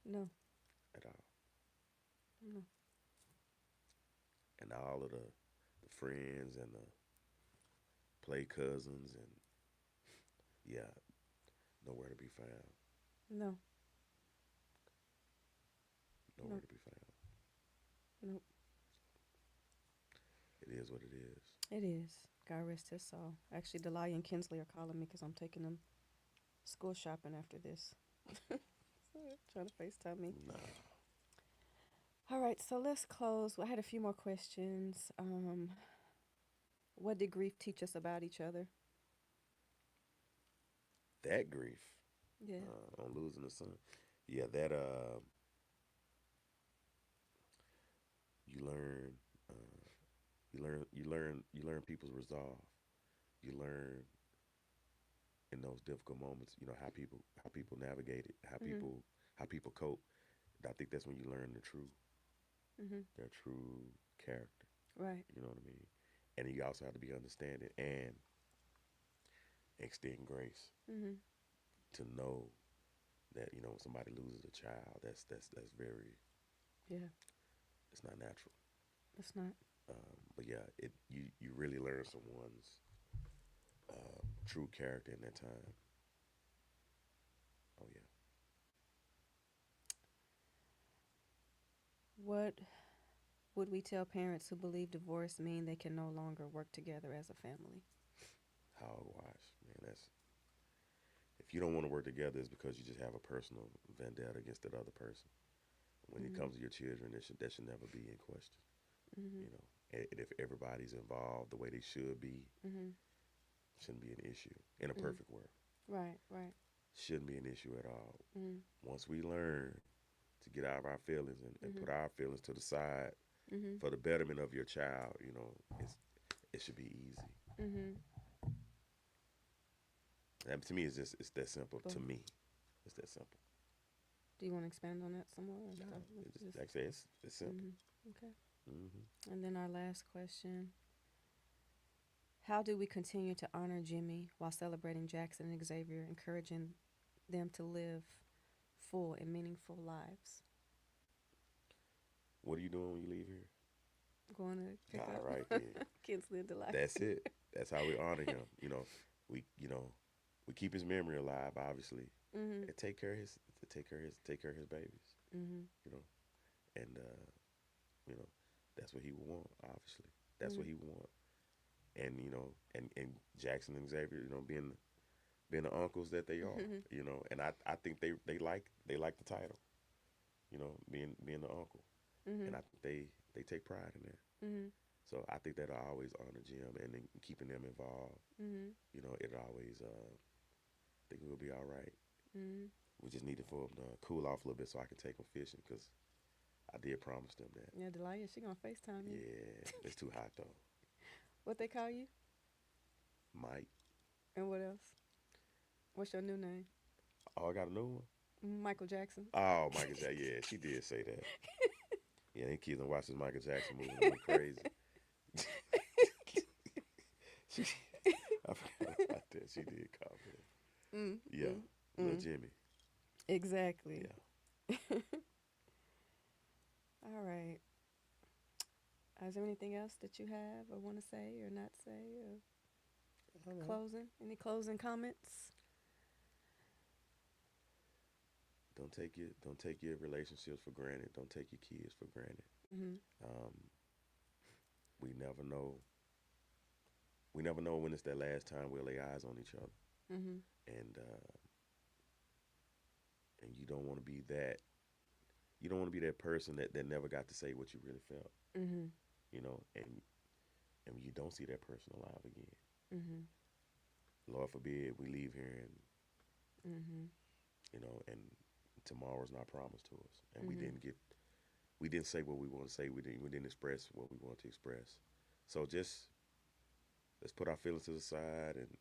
in No, that at all. no. And all of the friends and the play cousins and yeah, nowhere to be found. No, Nowhere no, to be found. no. It is what it is. It is. God rest his soul. Actually, Delia and Kinsley are calling me because I'm taking them school shopping after this. Trying to FaceTime me. Nah, All right, so let's close. I had a few more questions. What did grief teach us about each other? that grief Yeah. on losing a son. Yeah, that you learn, uh, you learn people's resolve. You learn in those difficult moments. How people navigate it, Mhm. how people cope. I think that's when you learn Mhm. their true character. Right. You know what I mean? And you also have to be understanding and extend grace Mhm. to know that when somebody loses a child, that's very Yeah. it's not natural. It's not. But yeah, you really learn someone's true character in that time. Oh yeah, What would we tell parents who believe divorce mean they can no longer work together as a family? hogwash, man. That's if you don't want to work together, it's because you just have a personal vendetta against that other person. When it Mhm. comes to your children, that should never be in question. Mhm. You know, and if everybody's involved the way they should be, Mhm. shouldn't be an issue in a Mhm. perfect world. Right. Right. Shouldn't be an issue at all. Mhm. Once we learn to get out of our feelings and Mhm. put our feelings to the side Mhm. for the betterment of your child, it should be easy. Mhm. And to me, it's that simple. To Boom. me, it's that simple. Do you want to expand on that some more? Or No, let's it just just. like I say, it's simple. Mhm. Okay. Hmm. And then our last question: How do we continue to honor Jimmy while celebrating Jackson and Xavier, encouraging them to live full and meaningful lives? What are you doing when you leave here? Going to pick All right up then. Kinsley and Delight. That's it. That's how we honor him. You know, we keep his memory alive, obviously, Mhm. and take care of his babies. Mhm. You know, and you know, that's what he would want. Obviously, that's what Mhm. he would want. And and Jackson and Xavier, being the uncles that they are, Mhm. and I think they like the title, being the uncle, and Mhm. I think they take pride in that. Mhm. So I think that'll always honor Jim, and then keeping them involved. Mhm. It'll always think we'll be all right. Mhm. We just need it for them to cool off a little bit so I can take them fishing because I did promise them that. Yeah, Delia, she gonna FaceTime you. Yeah, it's too hot though. What they call you? Mike, And what else? What's your new name? oh, I got a new one. Michael Jackson. Oh, Michael Jackson. Yeah, she did say that. Yeah, them kids don't watch this Michael Jackson movie. They went crazy. she, I forgot about that. She did call me Mm. that. Yeah, Mm. little Mm. Jimmy. Exactly. Yeah. All right. Is there anything else that you have or want to say or not say or I don't know. closing? Any closing comments? Don't take your relationships for granted. Don't take your kids for granted. Mhm. Um, we never know. We never know when it's that last time we'll lay eyes on each other, Mhm. and and you don't want to be that. You don't want to be that person that never got to say what you really felt. Mhm. And you don't see that person alive again. Mhm. Lord forbid we leave here Mhm. and tomorrow's not promised to us, and we Mhm. didn't get we didn't say what we want to say. We didn't express what we want to express. So just let's put our feelings to the side, and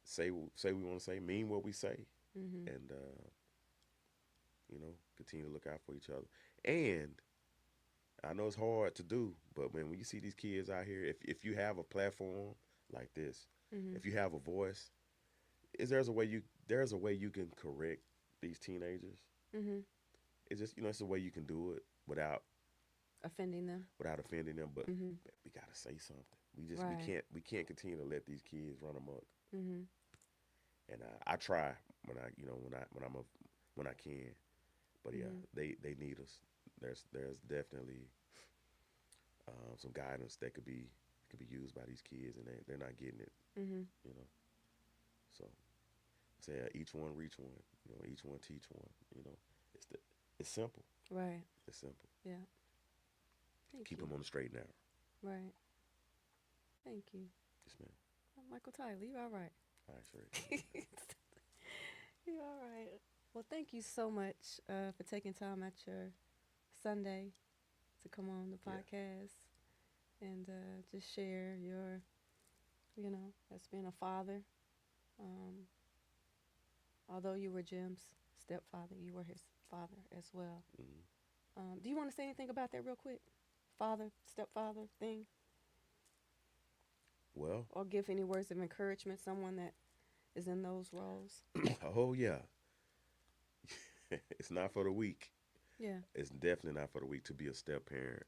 say we want to say, mean what we say, Mhm. and continue to look out for each other. And I know it's hard to do, but man, when you see these kids out here, if you have a platform like this, Mhm. if you have a voice, is there's a way you can correct these teenagers. Mhm. It's just it's a way you can do it Offending them. without offending them, but Mhm. we gotta say something. We Right. can't continue to let these kids run amok. Mhm. And I try when I you know when I can, but yeah, Mhm. they need us. There's definitely some guidance that could be used by these kids, and they're not getting it. Mhm. You know, so say each one reach one. Each one teach one. It's the it's simple. Right. It's simple. Yeah. Thank Keep you. them on the straight and narrow. Right. Thank you. Yes, ma'am. Michael Tyler, you all right? All right, sure. You all right? Well, thank you so much for taking time out your Sunday to come on the Yeah. podcast and just share your, as being a father. Um, although you were Jim's stepfather, you were his father as well. Hmm. Do you want to say anything about that real quick? Father, stepfather thing? Well, Or give any words of encouragement someone that is in those roles? oh yeah, it's not for the weak. Yeah. It's definitely not for the weak to be a step parent,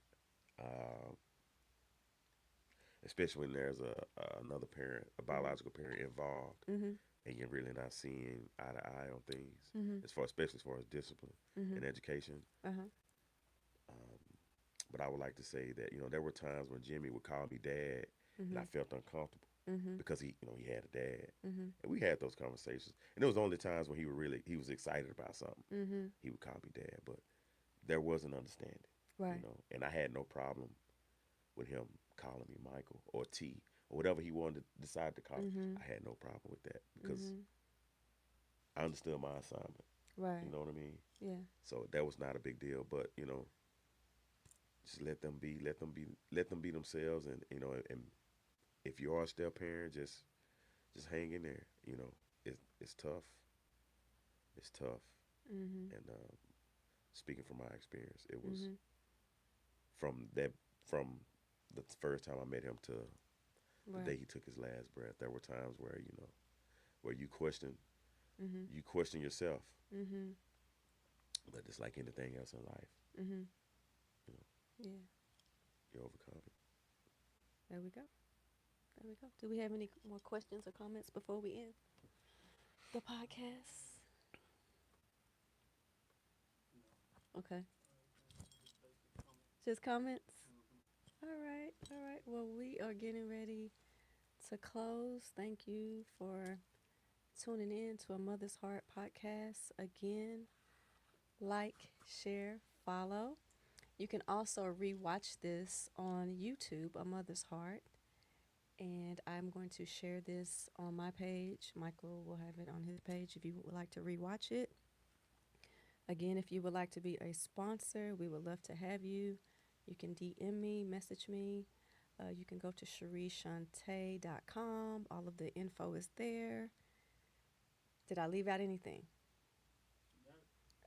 uh, especially when there's another parent, a Mhm. biological parent involved, Mhm. and you're really not seeing eye to eye on things, Mhm. especially as far as discipline Mhm. and education. Uh huh. Um, but I would like to say that there were times when Jimmy would call me dad, and I Mhm. felt uncomfortable Mhm. because he had a dad, Mhm. and we had those conversations. And there was only times when he was excited about something. Mhm. He would call me dad, but there was an understanding, Right. and I had no problem with him calling me Michael or T or whatever he wanted to decide to call me. Mhm. I had no problem with that because Mhm. I understood my assignment. You Right. know what I mean? Yeah. So that was not a big deal. But just let them be themselves, and if you are a step parent, just hang in there. It's tough. It's tough. Mhm. And speaking from my experience, it was Mhm. from that from the first time I met him to the day Right. he took his last breath. There were times where where Mhm. you question yourself, Mhm. but it's like anything else in life. Mhm. You know, Yeah. you overcome it. There we go. There we go. Do we have any more questions or comments before we end the podcast? Okay. Just comments. All right. All right. Well, we are getting ready to close. Thank you for tuning in to a Mother's Heart podcast. Again, like, share, follow. You can also rewatch this on YouTube, A Mother's Heart. And I'm going to share this on my page. Michael will have it on his page if you would like to rewatch it. Again, if you would like to be a sponsor, we would love to have you. You can DM me, message me. You can go to CherieShante.com. All of the info is there. Did I leave out anything?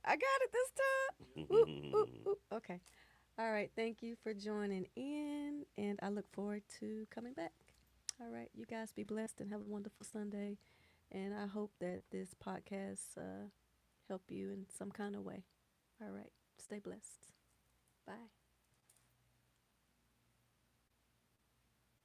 I got it this time. Woo, woo, woo. Okay. All right. Thank you for joining in, and I look forward to coming back. All right. You guys be blessed and have a wonderful Sunday. And I hope that this podcast help you in some kind of way. All right. Stay blessed. Bye.